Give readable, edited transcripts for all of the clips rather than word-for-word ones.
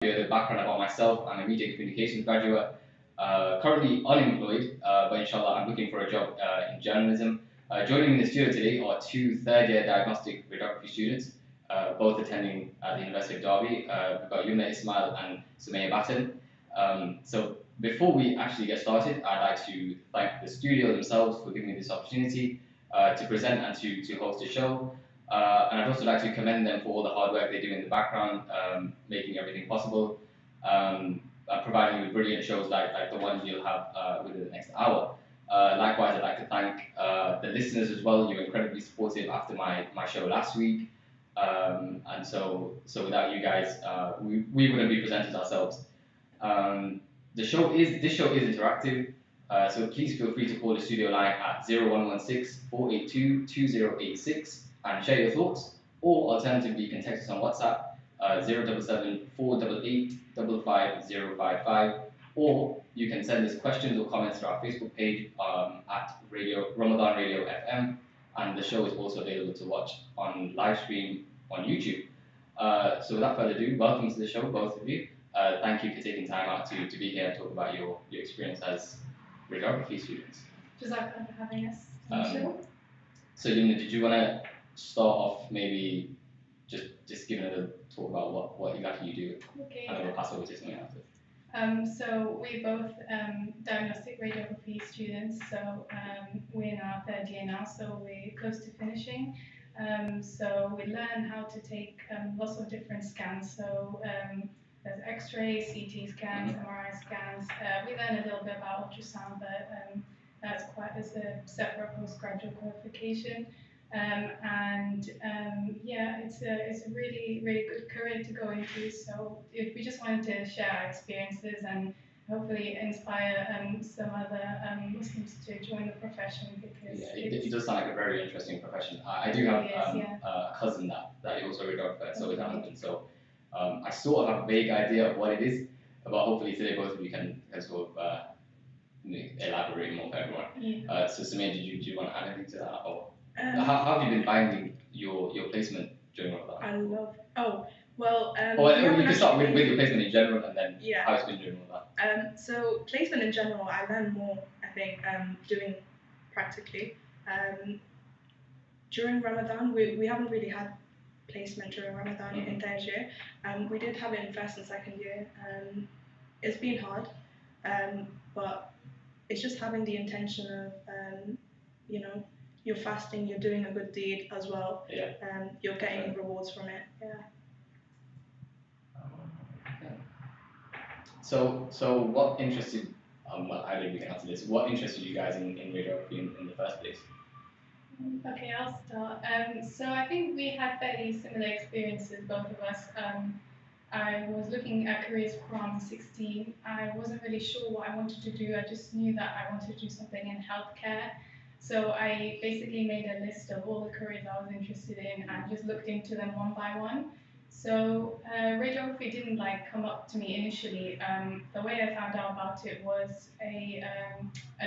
The background about myself. I'm a media communications graduate, currently unemployed, but inshallah I'm looking for a job in journalism. Joining me in the studio today are two third-year diagnostic radiography students, both attending the University of Derby. We've got Yumna, Ismail, and Sumaiya Baten. So before we actually get started, I'd like to thank the studio themselves for giving me this opportunity to present and to host the show. And I'd also like to commend them for all the hard work they do in the background, making everything possible, providing you with brilliant shows like the one you'll have within the next hour. Likewise, I'd like to thank the listeners as well. You were incredibly supportive after my show last week. And so without you guys, we wouldn't be presenters ourselves. This show is interactive, so please feel free to call the studio line at 0116-482-2086 and share your thoughts, or alternatively you can text us on WhatsApp 077-488-55055, or you can send us questions or comments to our Facebook page at Ramadan Radio FM, and the show is also available to watch on live stream on YouTube. So without further ado, welcome to the show, both of you. Thank you for taking time out to be here and talk about your experience as radiography students. Jazakallah for having us on the show. So Yumna, did you want to start off maybe just giving a little talk about what exactly you do? Okay. And then we'll pass over to something else. So we're both diagnostic radiography students, so we're in our third year now, so we're close to finishing. So we learn how to take lots of different scans. So there's X-rays, CT scans, MRI scans. We learn a little bit about ultrasound, but that's quite as a separate postgraduate qualification. Yeah, it's a really good career to go into. So we just wanted to share our experiences and hopefully inspire some other Muslims to join the profession, because it does sound like a very interesting profession. I do have a cousin that also a radiographer, so is her husband. So I sort of have a vague idea of what it is, but hopefully today both of you can sort of elaborate more for everyone. Yeah. So Sumaiya, do you want to add anything to that, or how have you been finding your placement during all that? You can start with your placement in general, and then how it's been during all that. So placement in general, I learned more, I think, doing practically. During Ramadan, we haven't really had placement during Ramadan in third year. We did have it in first and second year. It's been hard, but it's just having the intention of, you're fasting, you're doing a good deed as well, you're getting rewards from it. So what interested, I don't even answer this, what interested you guys in radiography in the first place? Okay, I'll start. So I think we had fairly similar experiences, both of us. I was looking at careers from 16. I wasn't really sure what I wanted to do. I just knew that I wanted to do something in healthcare. So I basically made a list of all the careers I was interested in and just looked into them one by one. So radiography didn't come up to me initially. The way I found out about it was an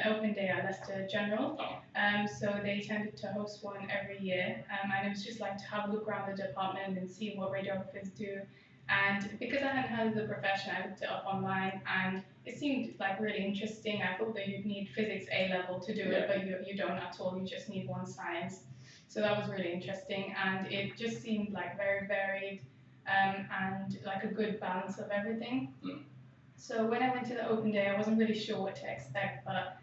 open day at Leicester General. So they tended to host one every year, and it was just to have a look around the department and see what radiographers do. And because I hadn't heard of the profession, I looked it up online, and it seemed really interesting. I thought that you'd need physics A level to do it, but you don't at all. You just need one science. So that was really interesting, and it just seemed very varied and a good balance of everything. So when I went to the open day, I wasn't really sure what to expect, but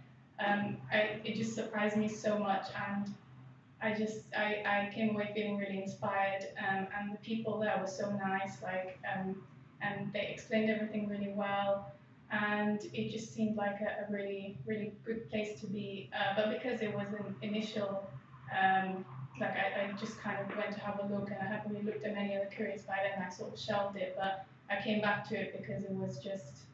it just surprised me so much, and I came away feeling really inspired, and the people there were so nice, and they explained everything really well, and it just seemed like a really good place to be. But because it was an initial, I just kind of went to have a look, and I hadn't really looked at many other careers by then. I sort of shelved it, but I came back to it because it was just,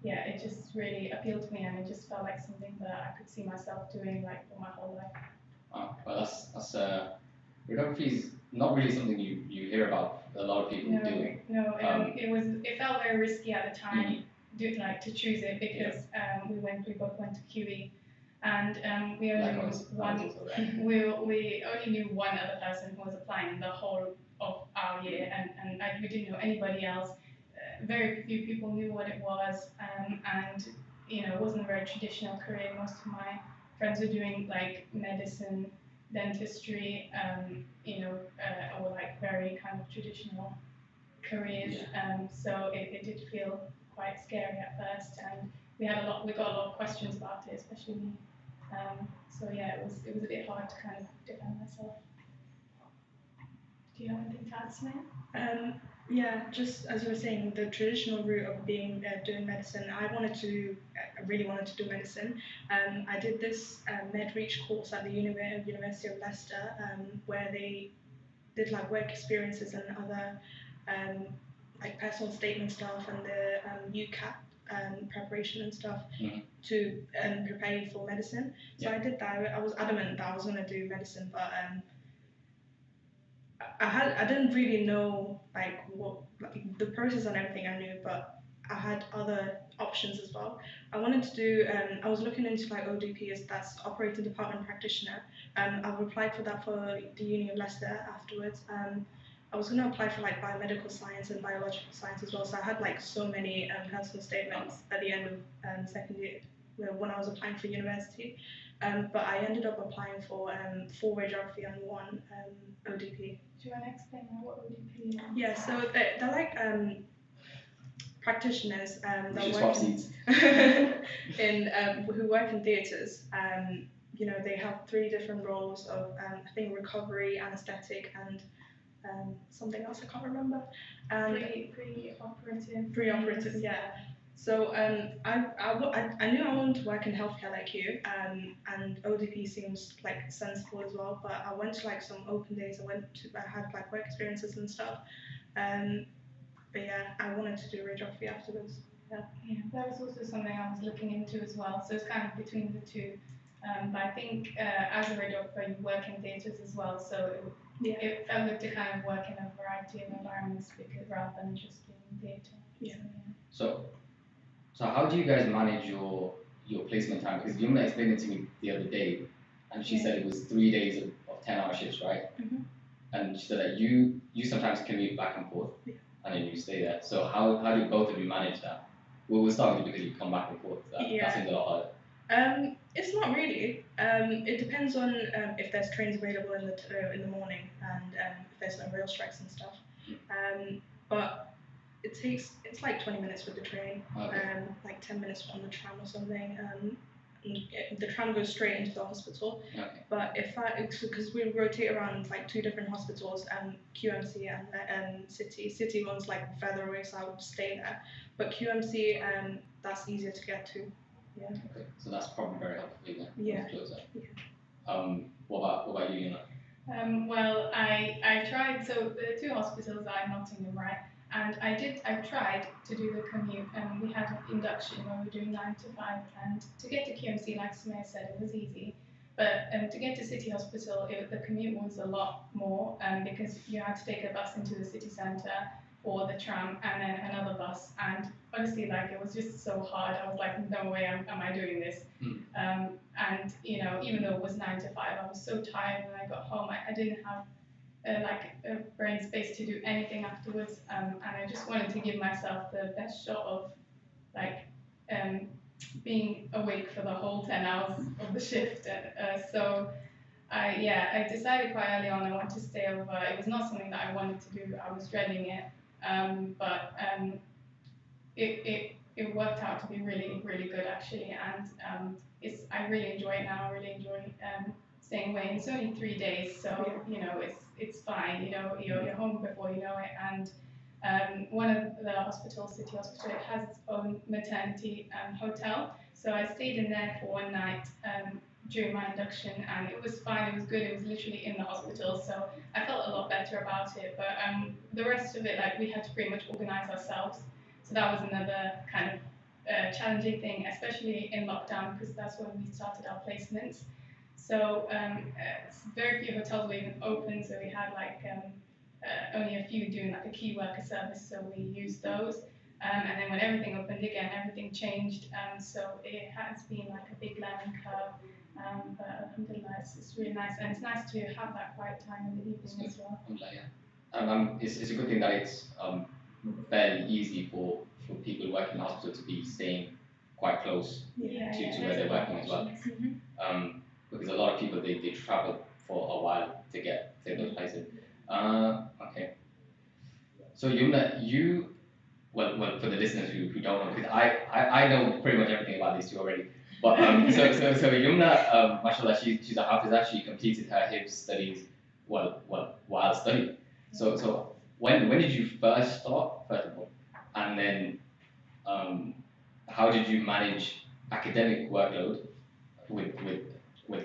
it just really appealed to me, and it just felt like something that I could see myself doing for my whole life. Well, that's radiography is not really something you hear about a lot of people doing. No, it felt very risky at the time to choose it, because we both went to QE, and we only knew one other person who was applying in the whole of our year, and we didn't know anybody else. very few people knew what it was, and it wasn't a very traditional career. Most of my friends were doing like medicine, dentistry, or like very kind of traditional careers. So it did feel quite scary at first, and we got a lot of questions about it, especially me. So yeah, it was a bit hard to kind of defend myself. Do you have anything to add, Sumaiya? Yeah, just as you were saying, the traditional route of doing medicine, I really wanted to do medicine. I did this MedReach course at the University of Leicester, where they did like work experiences and other like personal statement stuff and the UCAT preparation and stuff to prepare you for medicine. So I did that. I was adamant that I was going to do medicine, but I didn't really know like what the process and everything I knew, but I had other options as well. I wanted to do I was looking into like ODP, as that's operating department practitioner. I've applied for that for the Uni of Leicester afterwards. I was going to apply for like biomedical science and biological science as well, so I had like so many personal statements at the end of second year when I was applying for university. But I ended up applying for 4 radiography and 1 ODP. Do you want to explain what ODP is? Yeah, so they're like practitioners that who work in theatres. They have 3 different roles of I think recovery, anaesthetic, and something else I can't remember. Pre-operative, yeah. So I knew I wanted to work in healthcare like you, and ODP seems like sensible as well. But I went to like some open days. I had like work experiences and stuff. But yeah, I wanted to do radiography afterwards. Yeah, that was also something I was looking into as well. So it's kind of between the two. But I think as a radiographer, you work in theatres as well. So it felt good to kind of work in a variety of environments rather than just being in theatre. Yeah. So how do you guys manage your placement time? Because Yumna explained it to me the other day, and she said it was 3 days of 10-hour shifts, right? And she said that you sometimes commute back and forth, and then you stay there. So how do both of you manage that? We'll start with you because you come back and forth. That seems a lot harder. It's not really. It depends on if there's trains available in the morning and if there's no rail strikes and stuff. But it's like 20 minutes with the train, like 10 minutes on the tram or something. The tram goes straight into the hospital. But because we rotate around like 2 different hospitals, QMC and City. City one's like further away, so I would stay there. But QMC, that's easier to get to. Yeah. Okay, so that's probably very helpful for you then. Yeah. Closer. What about you, Yumna? Well, I tried. So the 2 hospitals are in Nottingham, right? And I tried to do the commute, and we had an induction where we were doing 9 to 5, and to get to QMC, like Sumaiya said, it was easy. But to get to City Hospital, the commute was a lot more, because you had to take a bus into the city centre, or the tram, and then another bus. And honestly, like, it was just so hard. I was like, no way am I doing this. And even though it was 9 to 5, I was so tired when I got home. I didn't have a brain space to do anything afterwards, and I just wanted to give myself the best shot of being awake for the whole 10 hours of the shift. So I decided quite early on I wanted to stay over. It was not something that I wanted to do. I was dreading it, but it worked out to be really, really good actually, and I really enjoy it now. I really enjoy staying away. And it's only 3 days, so it's fine. You're home before you know it. And one of the hospitals, City Hospital, it has its own maternity hotel. So I stayed in there for 1 night during my induction, and it was fine. It was good. It was literally in the hospital, so I felt a lot better about it. But the rest of it, like, we had to pretty much organise ourselves. So that was another kind of challenging thing, especially in lockdown, because that's when we started our placements. So very few hotels were even open, so we had like only a few doing like a key worker service, so we used those. And then when everything opened again, everything changed. So it has been like a big learning curve. But alhamdulillah, it's really nice, and it's nice to have that quiet time in the evening as well. It's a good thing that it's fairly easy for people working in hospital to be staying quite close to where they're working as well. Because a lot of people they travel for a while to get to those places. Okay. So Yumna, you well for the listeners who don't know, because I know pretty much everything about these two already. But so Yumna, mashallah, she's a hafiza. She completed her HIBS studies while studying. So when did you first start, first of all, and then how did you manage academic workload with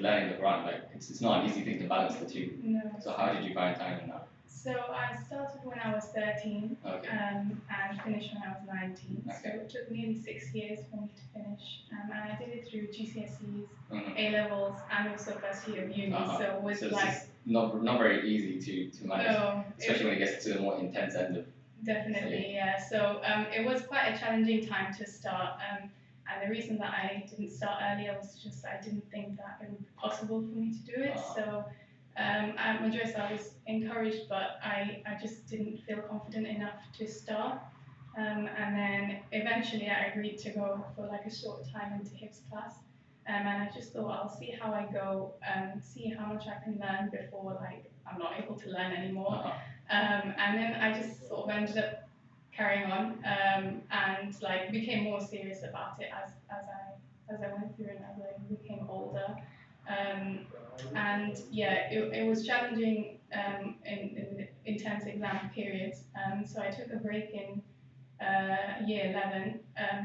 learning the Quran? Like it's not an easy thing to balance the two. No. So how did you find time in that? So I started when I was 13 Okay. and finished when I was 19. Okay. So it took nearly 6 years for me to finish. And I did it through GCSEs, Mhm. A levels, and also first year of uni. So it was So like it's not very easy to manage, no, especially when it gets to the more intense end of. definitely, yeah. So it was quite a challenging time to start. And the reason that I didn't start earlier was just I didn't think that it would be possible for me to do it. So at Madrasa I was encouraged, but I just didn't feel confident enough to start. And then eventually I agreed to go for like a short time into HIPS class. And I just thought I'll see how I go, see how much I can learn before like I'm not able to learn anymore. And then I just sort of ended up carrying on and like became more serious about it as I went through and as I became older. And yeah, it was challenging in intense exam periods. So I took a break in year 11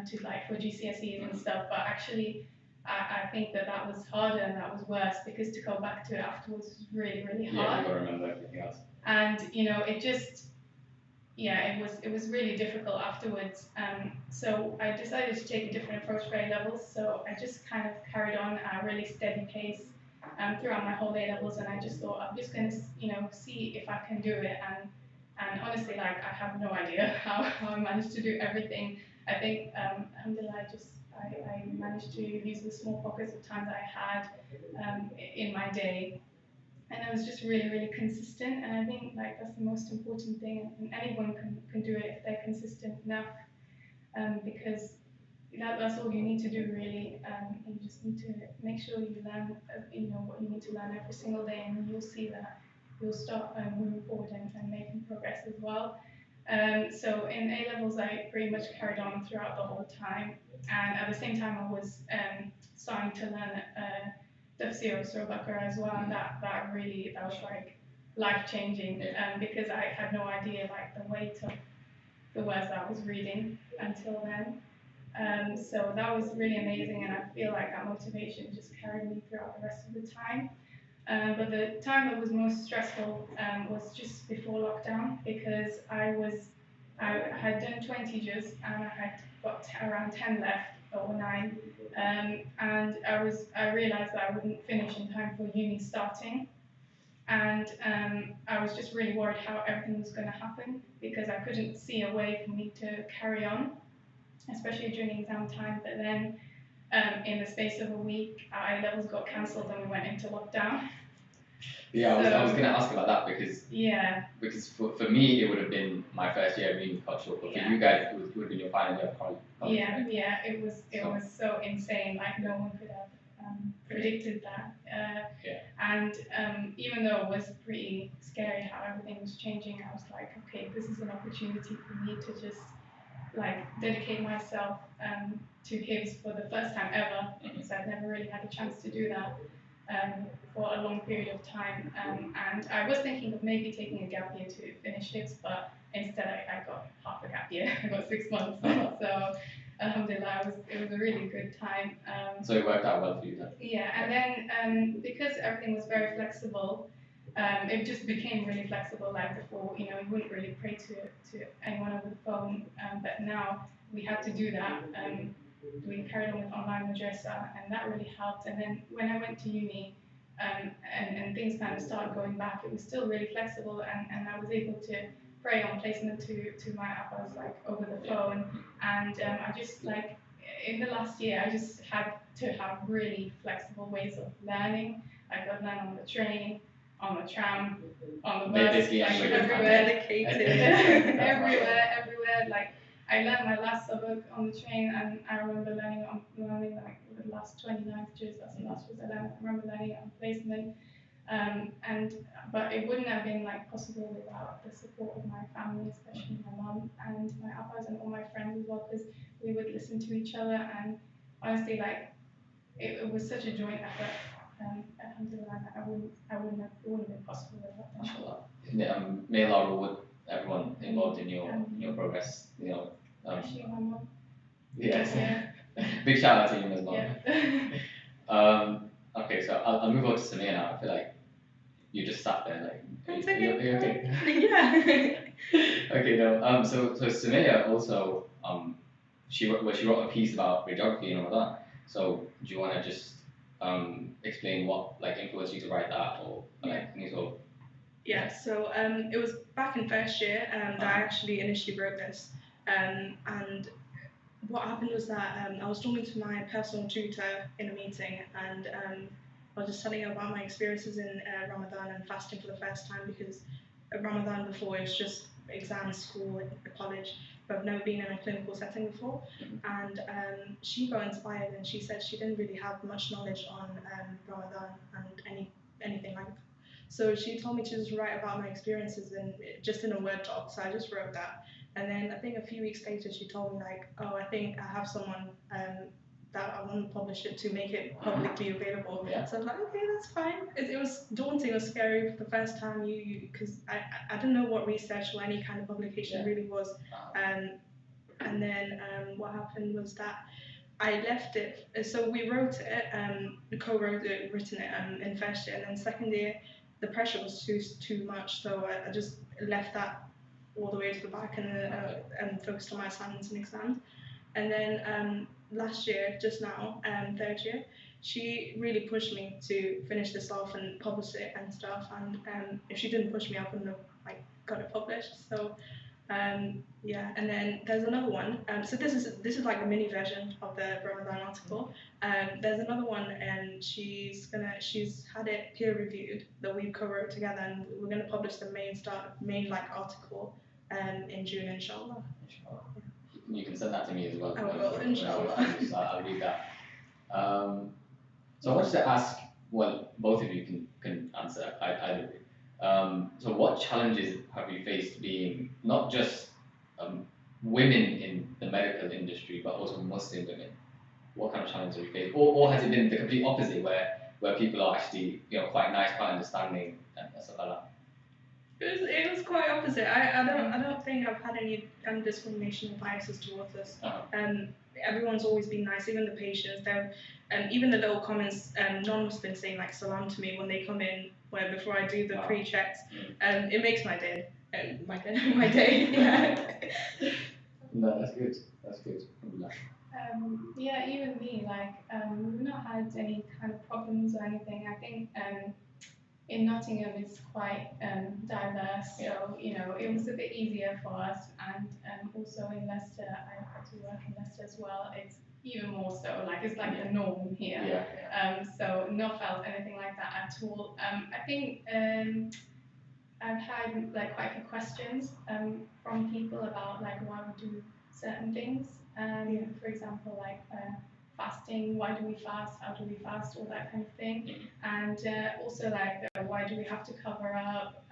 to like for GCSEs and stuff, but actually I think that was harder and that was worse because to go back to it afterwards was really, really hard. Yeah, you gotta remember everything else. And you know, it just it was really difficult afterwards. So I decided to take a different approach for A levels. So I just kind of carried on at a really steady pace throughout my whole A levels, and I just thought I'm just going to see if I can do it. And honestly, like I have no idea how I managed to do everything. I think alhamdulillah, I managed to use the small pockets of time that I had in my day. And I was just really, really consistent. And I think like that's the most important thing. And anyone can do it if they're consistent enough, because that's all you need to do really. You just need to make sure you learn, what you need to learn every single day, and you'll see that you'll start moving forward and making progress as well. So in A levels, I pretty much carried on throughout the whole time, and at the same time, I was starting to learn tafsir of Surah Baqarah as well, and that was like life changing, because I had no idea like the weight of the words that I was reading until then. So that was really amazing, and I feel like that motivation just carried me throughout the rest of the time. But the time that was most stressful was just before lockdown, because I had done 20 juz and I had got around 10 left or 9, and I realised that I wouldn't finish in time for uni starting, and I was just really worried how everything was going to happen because I couldn't see a way for me to carry on, especially during exam time. But then in the space of a week, our A levels got cancelled and we went into lockdown. Yeah, I was going to ask about that because for me it would have been my first year of uni cultural, but for you guys it would have been your final year of college. Yeah, right? It was so insane. Like no one could have predicted that. And even though it was pretty scary how everything was changing, I was like, okay, this is an opportunity for me to just like dedicate myself to HIBS for the first time ever, because I've never really had a chance to do that for a long period of time. And I was thinking of maybe taking a gap year to finish HIBS, but instead I got half a gap year. I got 6 months. So alhamdulillah, it was a really good time. So it worked out well for you then? Yeah, and then because everything was very flexible, it just became really flexible. Like before, you wouldn't really pray to anyone over the phone, but now we had to do that. We carried on with online madrasa, and that really helped. And then when I went to uni, and things kind of started going back, it was still really flexible, and I was able to pray on placement to my appos like over the phone. And I just like in the last year, I just had to have really flexible ways of learning. I could learn on the train, on the tram, on the They bus, basically like anywhere you can. everywhere, Dedicated. everywhere. Like I learned my last subject on the train, and I remember learning like the last 20 languages. That's the last words I learned. I remember learning it on placement. But it wouldn't have been like possible without the support of my family, especially my mum and my abas and all my friends as well, because we would listen to each other, and honestly, like it was such a joint effort. Alhamdulillah, it wouldn't have been possible without them. Mashallah. May Allah reward everyone involved in your progress. Especially my mum. Yes. Yeah. Big shout out to you as well. Yeah. Okay, so I'll move on to Sumaiya now. I feel like you just sat there like. It's Are you okay. okay? Yeah. Okay, no. So Sumaiya also she wrote a piece about radiography in Ramadan. So do you want to just explain what like influenced you to write that, or like any sort of. Yeah, so it was back in first year that I actually initially wrote this. And what happened was that I was talking to my personal tutor in a meeting, and I was just telling her about my experiences in Ramadan and fasting for the first time, because Ramadan before it was just exams, school, college, but I've never been in a clinical setting before. And she got inspired, and she said she didn't really have much knowledge on Ramadan and anything like that. So she told me to just write about my experiences just in a Word doc. So I just wrote that. And then I think a few weeks later, she told me like, oh, I think I have someone that I want to publish it to make it publicly available. Yeah. So I was like, okay, that's fine. It was daunting, it was scary for the first time, because I didn't know what research or any kind of publication really was. And then what happened was that I left it. So we wrote it, co-wrote it, written it in first year, and then second year, the pressure was too much. So I just left that all the way to the back and focused on my assignments and exams. And then last year, just now, third year, she really pushed me to finish this off and publish it and stuff. And if she didn't push me, I wouldn't have got it published. So yeah, and then there's another one. So this is like a mini version of the Ramadan article. There's another one, and she's had it peer reviewed that we co-wrote together, and we're gonna publish the main article in June, inshallah. Inshallah. You can send that to me as well. I will, inshallah. I'll read that. So I wanted to ask. Well, both of you can answer either of you. So what challenges have you faced being not just women in the medical industry, but also Muslim women? What kind of challenges have you faced? Or has it been the complete opposite, where people are actually quite nice, quite understanding, and stuff like that? It was quite opposite. I don't think I've had any kind of discrimination or biases towards us. Everyone's always been nice, even the patients. Even the little comments, non-Muslims saying like salam to me when they come in, before I do the pre-checks, it makes my day. My day. Yeah. No, that's good. That's good. Yeah, even me, we've not had any kind of problems or anything. I think in Nottingham it's quite diverse, so it was a bit easier for us, and also in Leicester, I had to work in Leicester as well. It's even more so, it's like the norm here. So not felt anything like that at all. I think I've had quite a few questions from people about why we do certain things. For example, fasting, why do we fast, how do we fast, all that kind of thing. And also why do we have to cover up,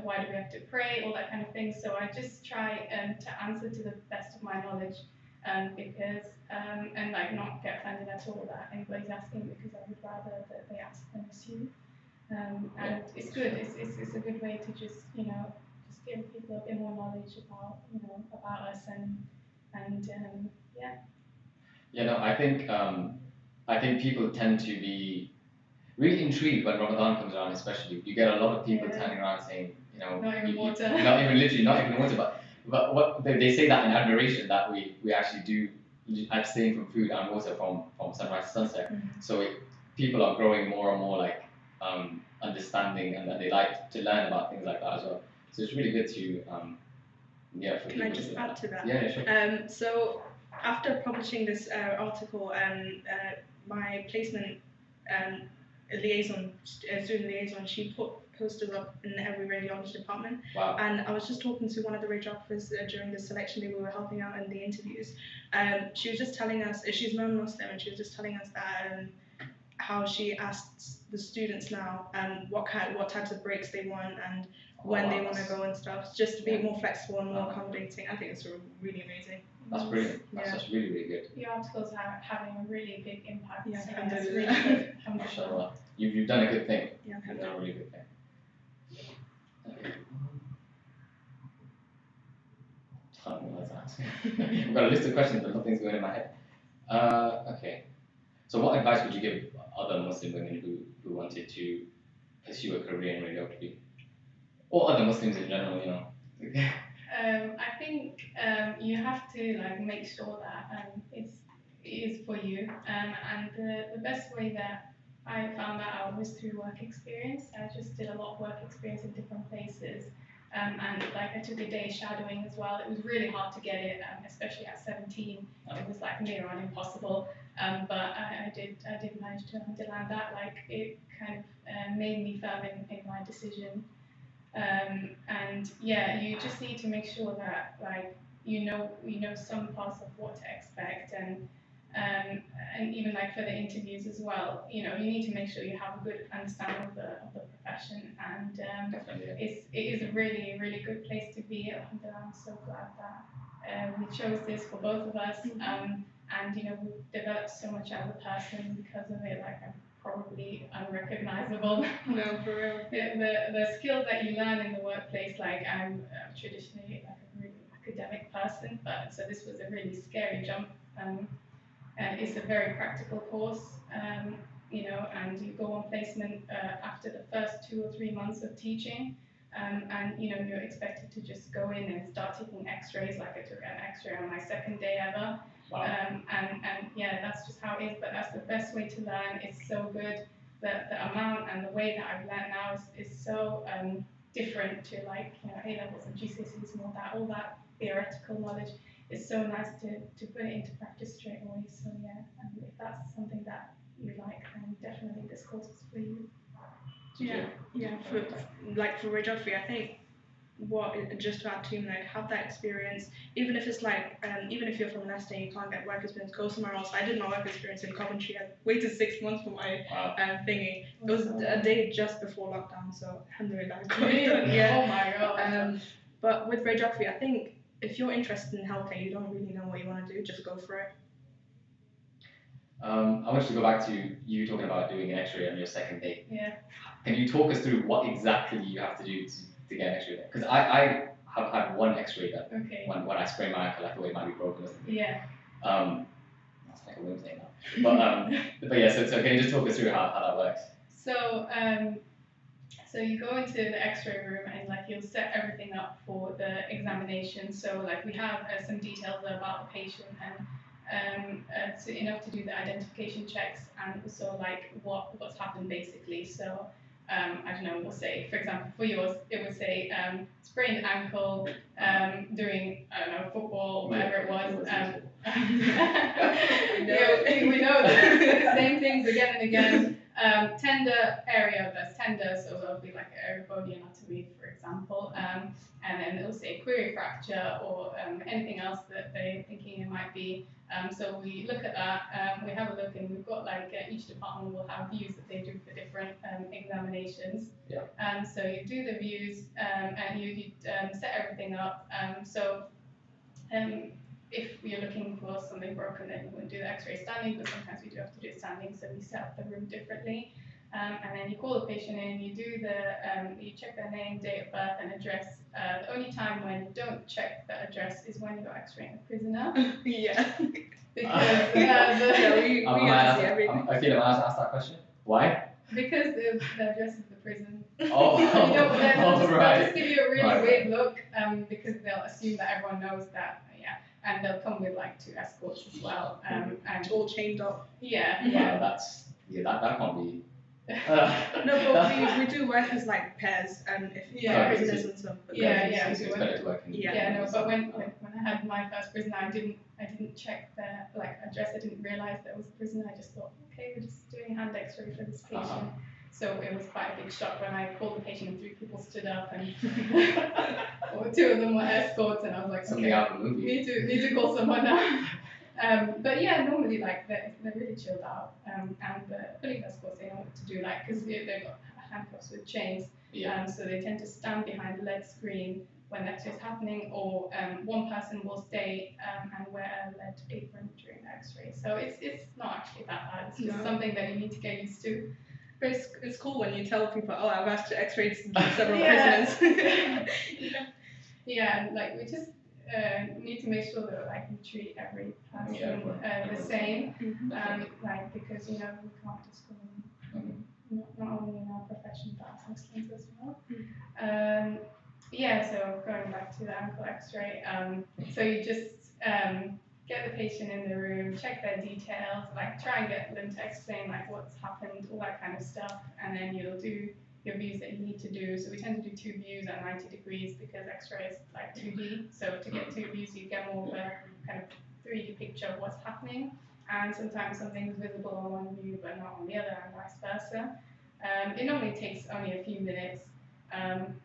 why do we have to pray, all that kind of thing. So I just try to answer to the best of my knowledge, because and not get offended at all that anybody's asking, because I would rather that they ask than assume. And it's good. It's a good way to just just give people a bit more knowledge about us and yeah. Yeah, no, I think people tend to be really intrigued when Ramadan comes around, especially. You get a lot of people turning around saying, not even water. Not even water, but what they say that in admiration that we actually do abstain from food and water from sunrise to sunset. So people are growing more and more understanding, and that they like to learn about things like that as well. So it's really good to Can I just add to that? Yeah, sure. So after publishing this article, my placement student liaison, she put posters up in every radiology department. Wow. And I was just talking to one of the radiographers during the selection day we were helping out in the interviews. She was just telling us, she's non-Muslim, and she was just telling us that how she asks the students now what types of breaks they want and when they want to go and stuff, just to be more flexible and more accommodating. I think it's really amazing. That's brilliant. That's really, really good. Your articles are having a really big impact. Yeah, so that's really good. Mashallah. You've done a good thing. Yeah, You've done a really good thing. Okay. I don't know what to ask. I've got a list of questions, but nothing's going in my head. Okay. So what advice would you give other Muslim women who wanted to pursue a career in radiography? Or other Muslims in general, you know? I think you have to make sure that it is for you. And the best way that I found that out was through work experience. I just did a lot of work experience in different places. And I took a day shadowing as well. It was really hard to get it, especially at 17. It was near on impossible. But I did manage to land that. It kind of made me firm in my decision. And yeah, you just need to make sure that you know some parts of what to expect, and even for the interviews as well, you need to make sure you have a good understanding of the profession, and it is a really, really good place to be. I'm so glad that we chose this for both of us, and we've developed so much as a person because of it. I'm probably unrecognizable. No, for real. The skills that you learn in the workplace, I'm traditionally a really academic person, but so this was a really scary jump. And it's a very practical course, and you go on placement after the first 2 or 3 months of teaching, and you're expected to just go in and start taking X-rays. I took an X-ray on my second day ever. Wow. And yeah, that's just how it is, but that's the best way to learn. It's so good. The amount and the way that I've learned now is so different to A-levels and GCSEs and all that theoretical knowledge. It's so nice to put it into practice straight away. So yeah, if that's something that you like, then definitely this course is for you. Yeah. For radiography, I think just to add to have that experience, even if it's even if you're from Leicester and you can't get work experience, go somewhere else. I did my work experience in Coventry. I waited 6 months for my thingy. It was a day just before lockdown, so alhamdulillah. Really? Yeah. Oh my god. But with radiography, I think if you're interested in healthcare, you don't really know what you want to do, just go for it. I want to go back to you talking about doing an X-ray on your second day. Yeah. Can you talk us through what exactly you have to do to get an X-ray there? Because I have had one X-ray done. Okay. When I sprained my ankle, I thought it might be broken or something. Yeah. That's like a weird thing now. But yeah, so can you just talk us through how that works? So you go into the X-ray room and you'll set everything up for the examination. So we have some details about the patient, and so enough to do the identification checks, and also what's happened basically. So I don't know, we'll say, for example, for yours, it would say sprained ankle during, I don't know, football, whatever it was. We know the same things again and again. Tender area that's tender, so it'll be a bony anatomy, for example, and then it'll say query fracture or anything else that they're thinking it might be. So we look at that, we have a look, and we've got each department will have views that they do for different examinations. Yeah. So you do the views, and you set everything up. If you're looking for something broken, then you wouldn't do the X-ray standing, but sometimes we do have to do it standing, so we set up the room differently. And then you call the patient in, you do you check their name, date of birth, and address. The only time when you don't check the address is when you're X-raying a prisoner. Yeah. Because we have to see everything. I feel I'm asked that question. Why? Because the address is the prison. Oh, they'll right. just give you a really weird look, because they'll assume that everyone knows that. And they'll come with 2 escorts as well, and all chained up. Yeah. That can't be. No, but we do work as pairs, if prisoners and stuff. It's better to work in. But when I had my first prison, I didn't check their address. I didn't realise that it was a prison. I just thought, okay, we're just doing hand X-ray for this patient. So it was quite a big shock when I called the patient and 3 people stood up and or 2 of them were escorts, and I was like, Something out of the movie. need to call someone now. But yeah, normally like they're really chilled out, and the police escorts, they know what to do, like because they've got handcuffs with chains, so they tend to stand behind the lead screen when the X-ray is happening, or one person will stay and wear a lead apron during the X-ray. So it's not actually that bad. It's just something that you need to get used to. But it's cool when you tell people, oh, I've asked to X-ray several prisoners. Yeah, like we just need to make sure that like we treat every person the same, like because we can't discriminate, not only in our profession but as Muslims as well. So going back to the ankle X-ray, so you just get the patient in the room, check their details, like try and get them to explain like what's happened, all that kind of stuff, and then you'll do your views that you need to do. So we tend to do 2 views at 90 degrees because X-ray is like 2D. So to get 2 views, you get more of a kind of 3D picture of what's happening. And sometimes something's visible on one view but not on the other, and vice versa. It normally takes only a few minutes,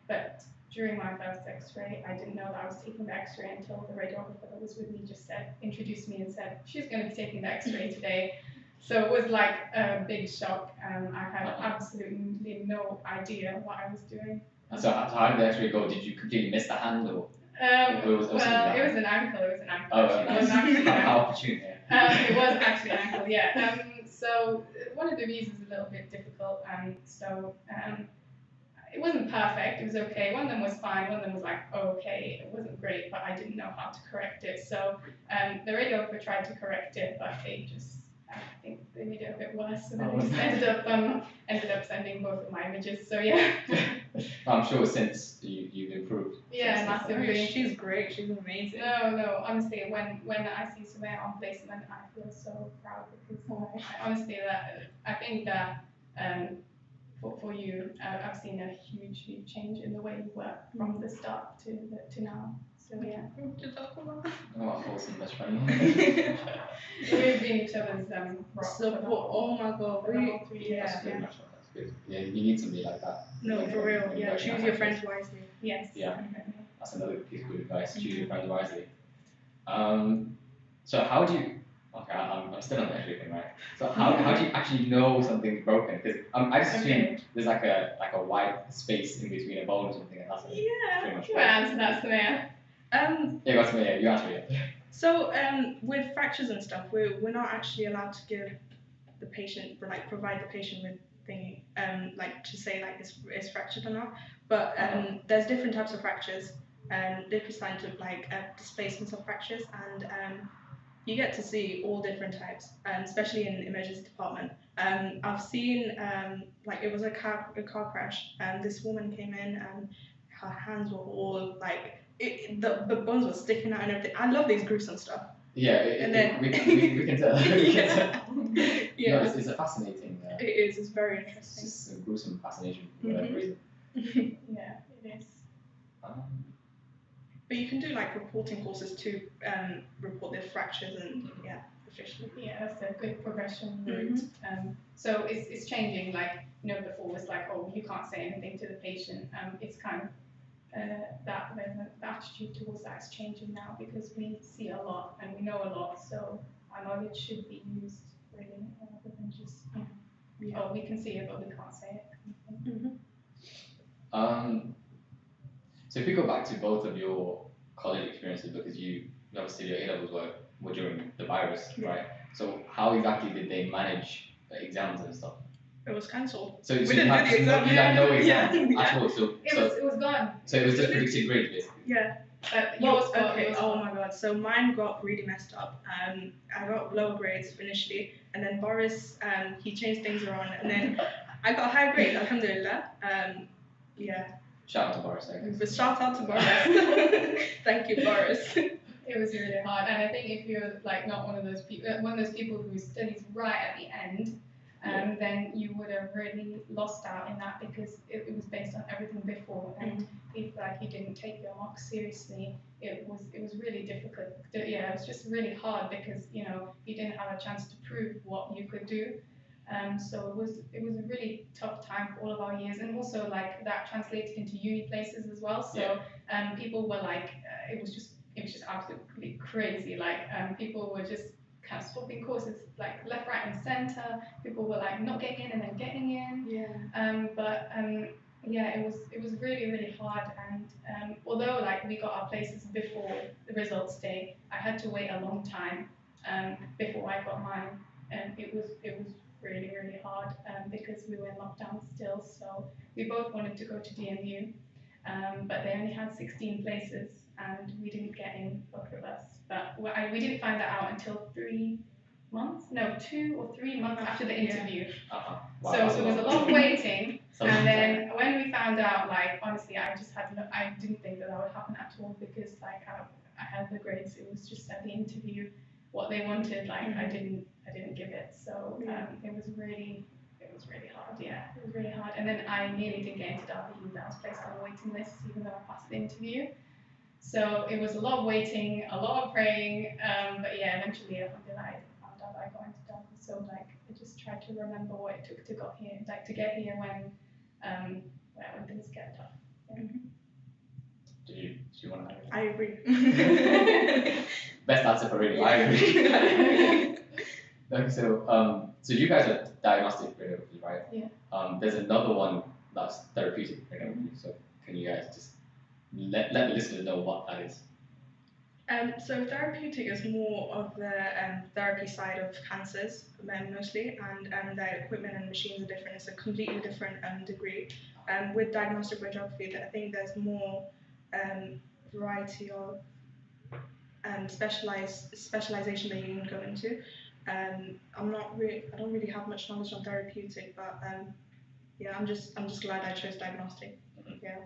but during my first X-ray, I didn't know that I was taking the X-ray until the radiographer that was with me just introduced me and said, she's going to be taking the X-ray today. So it was like a big shock, and I had absolutely no idea what I was doing. So how did the X-ray go? Did you completely miss the hand, or? It was an ankle. Oh, nice. How opportune, it was actually an ankle, yeah. So one of the views is a little bit difficult, it wasn't perfect, it was okay. One of them was fine, one of them was like, okay, it wasn't great, but I didn't know how to correct it. So the radiographer tried to correct it, but I think they made it a bit worse, so then we just ended up sending both of my images, so yeah. I'm sure since you've improved. Yeah, massively. She's great, she's amazing. No, honestly, when I see Sumaiya on placement, I feel so proud because I think that for you, I've seen a huge change in the way you work from the start to now. So yeah. Oh, awesome, that's funny. We've been each other's rock. Oh my god, That's good. Yeah, you need somebody like that. No, for real. Yeah, choose your friends wisely. Yes. Yeah, that's another piece of good advice. Choose your friends wisely. So how do you? Okay, I'm still on the X-ray thing, right? So how do you actually know something's broken? Because I just assume there's like a white space in between a bone or something, and that's pretty much. You answer that, Sumaiya. Yeah, Sumaiya, you answer it. So with fractures and stuff, we're not actually allowed to give the patient, provide the patient with thingy, to say like it's fractured or not. But there's different types of fractures, different kinds of displacements of fractures, and you get to see all different types, especially in the emergency department. I've seen it was a car crash, and this woman came in and her hands were all the bones were sticking out and everything. I love these gruesome stuff. Yeah, we can tell. Yeah, no, it's a fascinating. It is. It's very interesting. It's just a gruesome fascination for whatever reason. Yeah, it is. But you can do reporting courses to report their fractures and officially. Yeah, that's a good progression route. So it's changing. Before was you can't say anything to the patient. It's kind of the attitude towards that is changing now because we see a lot and we know a lot. So our knowledge should be used really rather than just we can see it but we can't say it. So if we go back to both of your college experiences, because you obviously your A-levels were during the virus, right? So how exactly did they manage the exams and stuff? It was cancelled. So you had no exams at all. So it was gone. So it was just predicted grades, basically. Yeah. Oh my god. So mine got really messed up. I got lower grades initially, and then Boris he changed things around, and then I got high grades. Alhamdulillah. Yeah. Shout out to Boris, I guess. But shout out to Boris. Thank you, Boris. It was really hard, and I think if you're not one of those people who studies right at the end, then you would have really lost out in that because it was based on everything before, and if you didn't take your marks seriously, it was really difficult. Yeah, it was just really hard because you didn't have a chance to prove what you could do. So it was a really tough time for all of our years, and also like that translated into uni places as well. So people were like, it was just absolutely crazy. Like people were just kind of swapping courses like left, right, and center. People were like not getting in and then getting in. Yeah, it was really really hard. And although like we got our places before the results day, I had to wait a long time before I got mine, and it was really really hard because we were in lockdown still. So we both wanted to go to DMU, but they only had 16 places, and we didn't get in, both of us. But we didn't find that out until 2 or 3 months after the interview. Wow, So it was a lot of waiting. And then when we found out, like honestly, I didn't think that would happen at all, because like I had the grades. It was just at the interview what they wanted. Like I didn't give it. So it was really hard. Yeah, it was really hard. And then I nearly didn't get into Derby either. I was placed on a waiting list even though I passed the interview. So it was a lot of waiting, a lot of praying. But yeah, eventually I found out that I got into Derby. So like I just tried to remember what it took to get here when things get tough. Yeah. Do you want to add? I agree. Best answer for radio. I agree. Okay, so you guys are diagnostic radiography, right? Yeah. There's another one that's therapeutic radiography. So can you guys just let the listeners know what that is? So therapeutic is more of the therapy side of cancers, mostly, and the equipment and machines are different. It's a completely different degree. With diagnostic radiography, I think there's more variety of specialization that you can go into. I don't really have much knowledge on therapeutic, but yeah, I'm just glad I chose diagnostic. Yeah.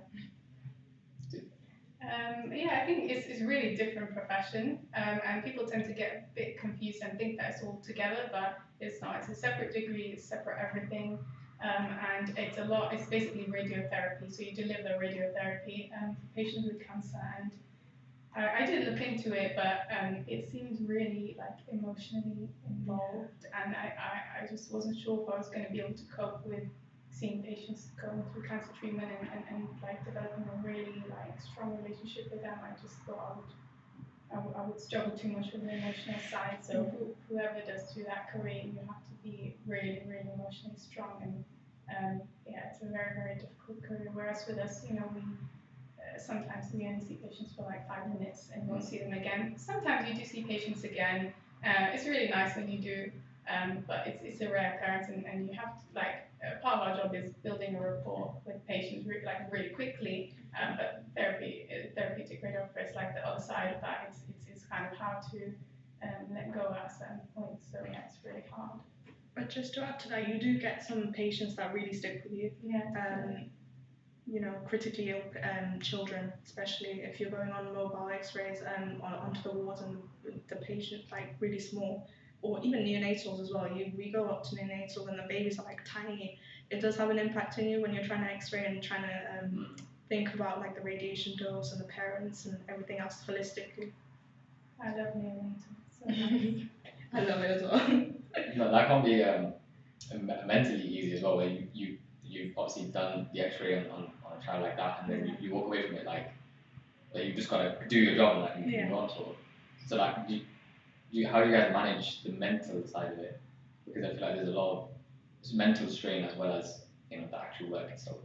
Yeah, I think it's a really different profession, and people tend to get a bit confused and think that it's all together, but it's not. It's a separate degree, it's separate everything, and it's basically radiotherapy. So you deliver radiotherapy for patients with cancer, and I did look into it, but it seems really like emotionally involved, and I just wasn't sure if I was going to be able to cope with seeing patients going through cancer treatment and like developing a really like strong relationship with them. I just thought I would struggle too much with the emotional side. So whoever does do that career, you have to be really really emotionally strong, and yeah, it's a very very difficult career. Whereas with us, we sometimes we only see patients for like 5 minutes and won't see them again. Sometimes you do see patients again. It's really nice when you do, but it's a rare occurrence, and you have to like. Part of our job is building a rapport with patients really quickly, but therapeutic radiography is like the other side of that. It's kind of how to let go at certain points. So yeah, it's really hard. But just to add to that, you do get some patients that really stick with you. Yeah. Critically ill children, especially if you're going on mobile X-rays onto the wards and the patient like really small. Or even neonatals as well. We go up to neonatal and the babies are like tiny. It does have an impact on you when you're trying to X-ray and trying to think about like the radiation dose and the parents and everything else holistically. I love neonatals. I love it as well. That can't be mentally easy as well. Where you've obviously done the X-ray on a child like that, and then you walk away from it like you just gotta do your job and like move on sort of. So like how do you guys manage the mental side of it? Because I feel like there's a lot of mental strain as well as the actual work and stuff.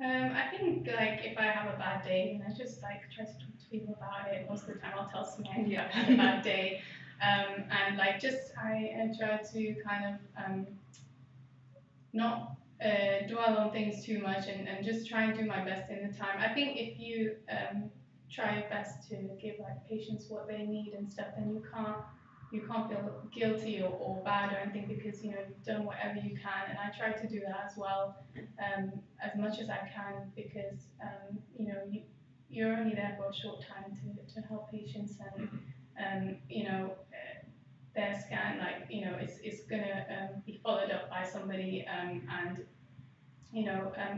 I think like if I have a bad day, and I just like try to talk to people about it. Most of the time, I'll tell Sumaiya I've had a bad day, and like I try to kind of not dwell on things too much, and just try and do my best in the time. I think if you try your best to give like patients what they need and stuff, then you can't feel guilty or bad or anything, because you've done whatever you can, and I try to do that as well, as much as I can, because you're only there for a short time to help patients, and their scan it's gonna be followed up by somebody, and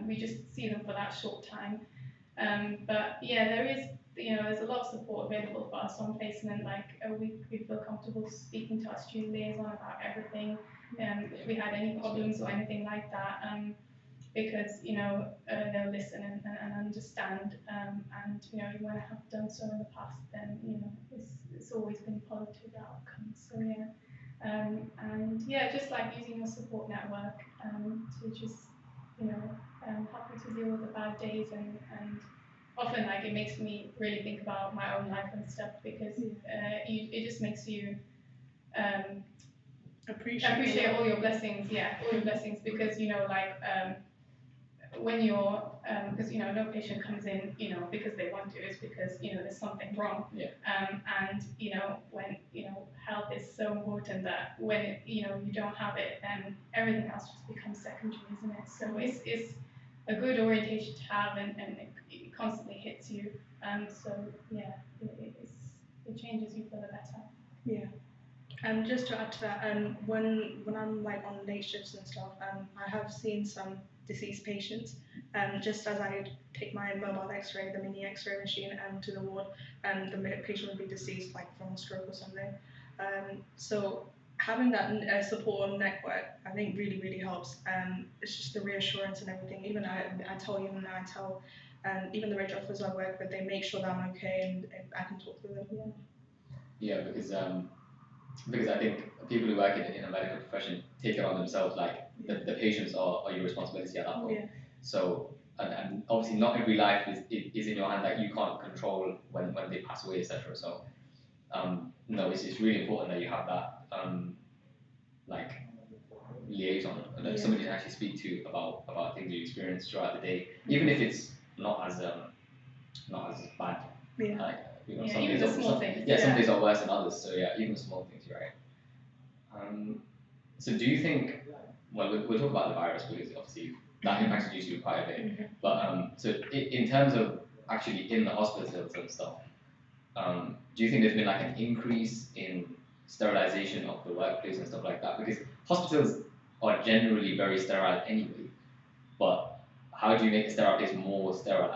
we just see them for that short time. But yeah, there is there's a lot of support available for us on placement. Like we feel comfortable speaking to our student liaison about everything. If we had any problems or anything like that, because they'll listen and understand. And when I have done so in the past, then it's always been positive outcomes. So yeah. And yeah, just like using your support network to just help you to deal with the bad days, and often like it makes me really think about my own life and stuff, because it just makes you appreciate all your blessings, all your blessings, because when you're because no patient comes in because they want to, it's because there's something wrong. And when health is so important that when you don't have it, then everything else just becomes secondary, isn't it? So it's a good orientation to have, and it constantly hits you. So yeah, it changes you for the better. Yeah. And just to add to that, when I'm like on late shifts and stuff, I have seen some deceased patients. Just as I take my mobile X-ray, the mini X-ray machine, to the ward, the patient would be deceased, like from a stroke or something. So having that support network, I think really, really helps. It's just the reassurance and everything. Even I tell even the radiographers I work with, they make sure that I'm okay and I can talk to them. Yeah, because I think people who work in a medical profession take it on themselves, like the patients are your responsibility at that point. Yeah. So, and obviously not every life is in your hand, like you can't control when they pass away, etc. So, no, it's really important that you have that like liaison, and somebody to actually speak to about things you experience throughout the day, even if it's not as bad. Yeah. Like, even the small things. Some days are worse than others. So yeah, even small things, you're right. So do you think? Well, we'll talk about the virus, because obviously that impacts you quite a bit. But so in terms of actually in the hospitals and stuff, do you think there's been like an increase in sterilization of the workplace and stuff like that? Because hospitals are generally very sterile anyway. But how do you make a sterile place more sterile?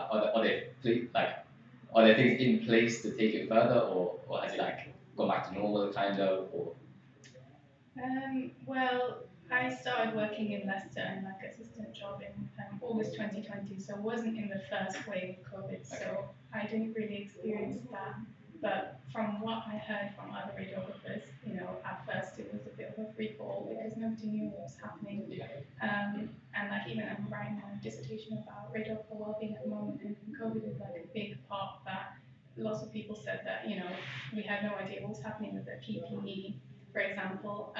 Are there things in place to take it further, or has it like gone back to normal kind of? Or? Well, I started working in Leicester in like assistant job in August 2020, so I wasn't in the first wave of COVID, so I didn't really experience that. But from what I heard from other radiographers, at first it was a bit of a free fall because nobody knew what was happening. And like even I'm writing a dissertation about radiographer wellbeing at the moment, and COVID is like a big part of that. Lots of people said that we had no idea what was happening with the PPE, for example.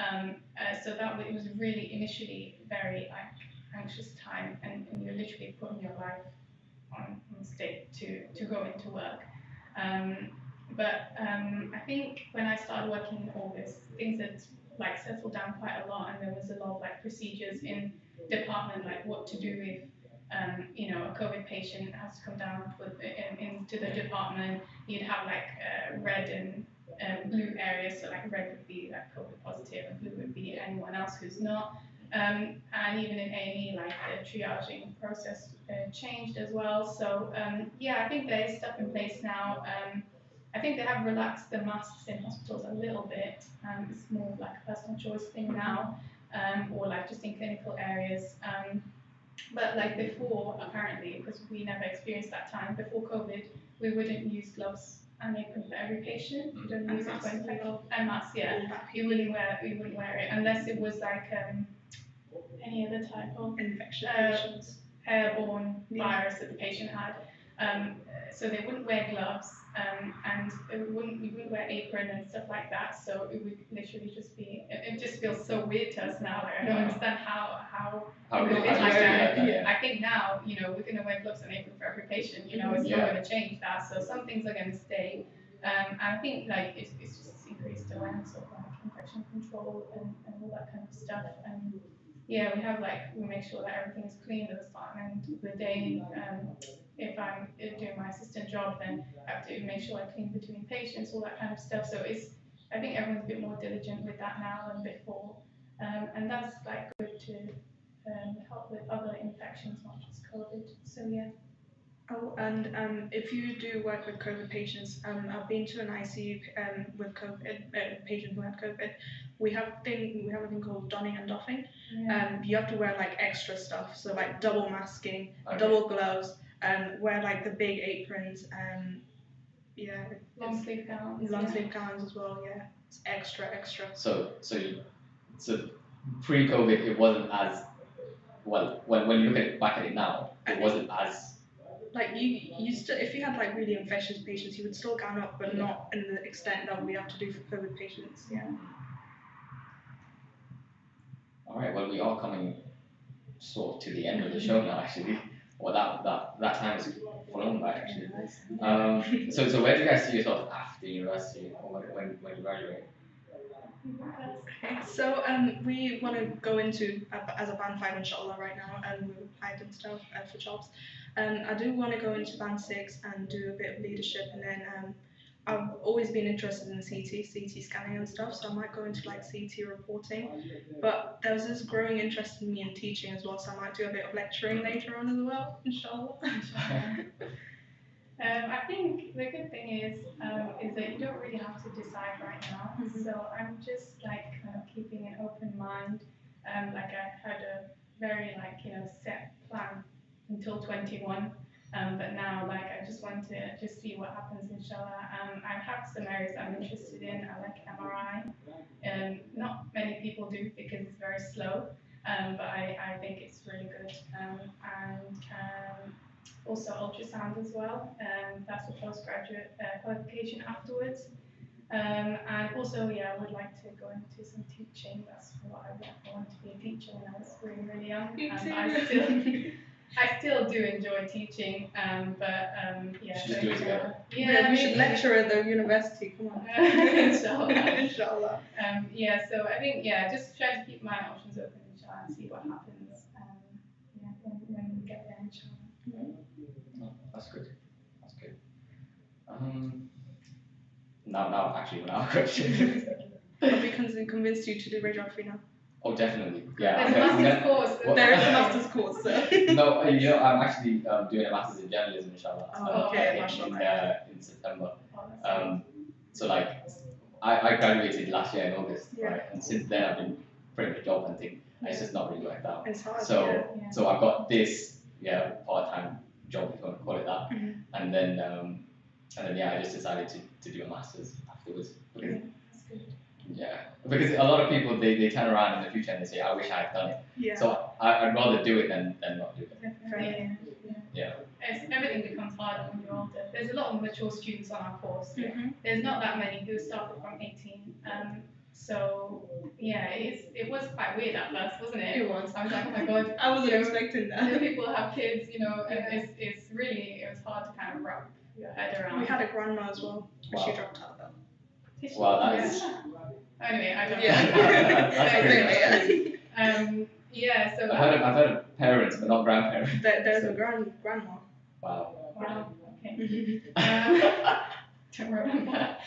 So that it was really initially very anxious time, and you're literally putting your life on stake to go into work. But I think when I started working in August, things had like settled down quite a lot, and there was a lot of like procedures in department, like what to do if a COVID patient has to come down into the department. You'd have like red and blue areas, so like red would be like COVID positive, and blue would be anyone else who's not. And even in A&E, like the triaging process changed as well. So yeah, I think there is stuff in place now. I think they have relaxed the masks in hospitals a little bit. It's more like a personal choice thing now, or like just in clinical areas. But like before, apparently, because we never experienced that time, before COVID, we wouldn't use gloves and apron for every patient. We don't use it for infection. And masks, you wouldn't wear it unless it was like any other type of infection, airborne virus that the patient had. So they wouldn't wear gloves, and we wouldn't wear apron and stuff like that. So it would literally just be. It just feels so weird to us now. Like, I don't understand how I think now we're going to wear gloves and apron for every patient. It's not going to change that. So some things are going to stay. And I think like it's just increased awareness of like infection control and all that kind of stuff. And yeah, we make sure that everything is clean at the start and the day. If I'm doing my assistant job, then I have to make sure I clean between patients, all that kind of stuff. So I think everyone's a bit more diligent with that now than before, and that's like good to help with other infections, not just COVID. So yeah. I now, and if you do work with COVID patients, I've been to an ICU with COVID patient who had COVID. We have a thing called donning and doffing. Yeah. You have to wear like extra stuff, so like double masking, Okay. double gloves, wear like the big aprons, Long sleeve gowns. long sleeve gowns as well. Yeah, it's extra. So pre-COVID, it wasn't as well. When you look at it back at it now, it wasn't as like you still, if you had like really infectious patients, you would still gown up, but not in the extent that we have to do for COVID patients. Yeah. All right. Well, we are coming sort of to the end of the show now, actually. Well, that time is flown by, actually. So where do you guys see yourself after university, or when you graduate? So we want to go into as a band 5 inshallah right now, and we've applied and stuff for jobs. I do want to go into band 6 and do a bit of leadership, and then I've always been interested in CT scanning and stuff, so I might go into like CT reporting. But there's this growing interest in me in teaching as well, so I might do a bit of lecturing later on as well, inshallah. I think the good thing is that you don't really have to decide right now. So I'm just like kind of keeping an open mind. Like I had a very set plan until 21. But now I just want to just see what happens, inshallah. I have some areas I'm interested in. I like MRI. Not many people do because it's very slow. But I think it's really good. Also ultrasound as well. That's a postgraduate qualification afterwards. And also, I would like to go into some teaching. That's what I wanted to be a teacher when I was really young. I still do enjoy teaching, but Just do it together. We should lecture at the university. Come on. Inshallah. Inshallah. So I think just try to keep my options open, inshallah, and see what happens. When we get there, inshallah. No, that's good. Now actually, a question. Have we convinced you to do radiography now? Oh, definitely. Yeah. There's a master's course. There is a master's course. So. No, I'm actually doing a master's in journalism, inshallah. In September. So I graduated last year in August, right? And since then I've been pretty much job hunting. It's just not really worked out. It's hard. So I've got this part-time job, if you want to call it that, and then I just decided to do a master's afterwards. Because a lot of people they turn around in the future and they say, I wish I had done it. Yeah. So I'd rather do it than not do it. Definitely. Yeah. Everything becomes harder when you're older. There's a lot of mature students on our course. There's not that many who started from 18. So it was quite weird at first, wasn't it? It was. I was like, oh my god. I wasn't expecting that. People have kids, and it was hard to kind of wrap your head around. We had a grandma as well, but she dropped out though. Wow, that is. Anyway, I don't know. So I've heard of parents, but not grandparents. There's a grandma. Wow. Okay. Don't remember.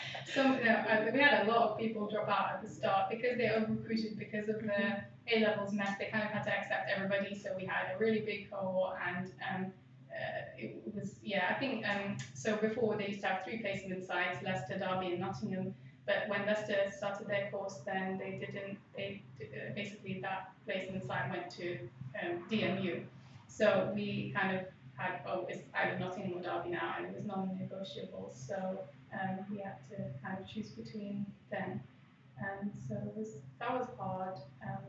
We had a lot of people drop out at the start because they over-recruited because of the A-levels mess. They kind of had to accept everybody, so we had a really big cohort, and it was I think so before they used to have 3 placement sites: Leicester, Derby, and Nottingham. But when Leicester started their course, then basically that placement site went to DMU. So we kind of had, it's either Nottingham or Derby now, and it was non-negotiable. So we had to kind of choose between them. So that was hard,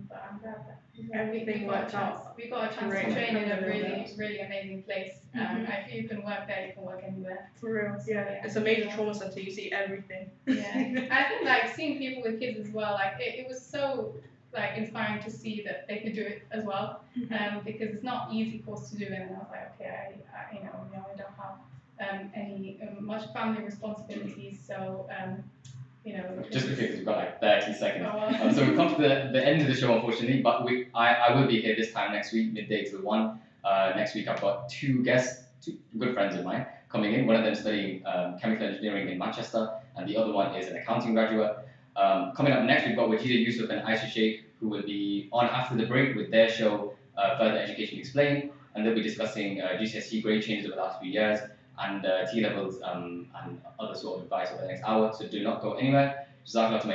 but I'm glad that everything worked out. We got a chance to train in a really amazing place. If you can work there, you can work anywhere. For real, it's a major trauma center. You see everything. I think seeing people with kids as well, it was so inspiring to see that they could do it as well, because it's not easy course to do, and I was like, okay, I don't have any much family responsibilities, so. Just because we've got 30 seconds. So we've come to the end of the show, unfortunately, but I will be here this time next week, midday to 1. Next week I've got 2 guests, 2 good friends of mine, coming in. One of them studying chemical engineering in Manchester, and the other one is an accounting graduate. Coming up next, we've got Wajida Yusuf and Aisha Sheikh, who will be on after the break with their show, Further Education Explained. and they'll be discussing GCSE grade changes over the last few years and T levels and other sort of advice over the next hour. So do not go anywhere. Jazakallah to my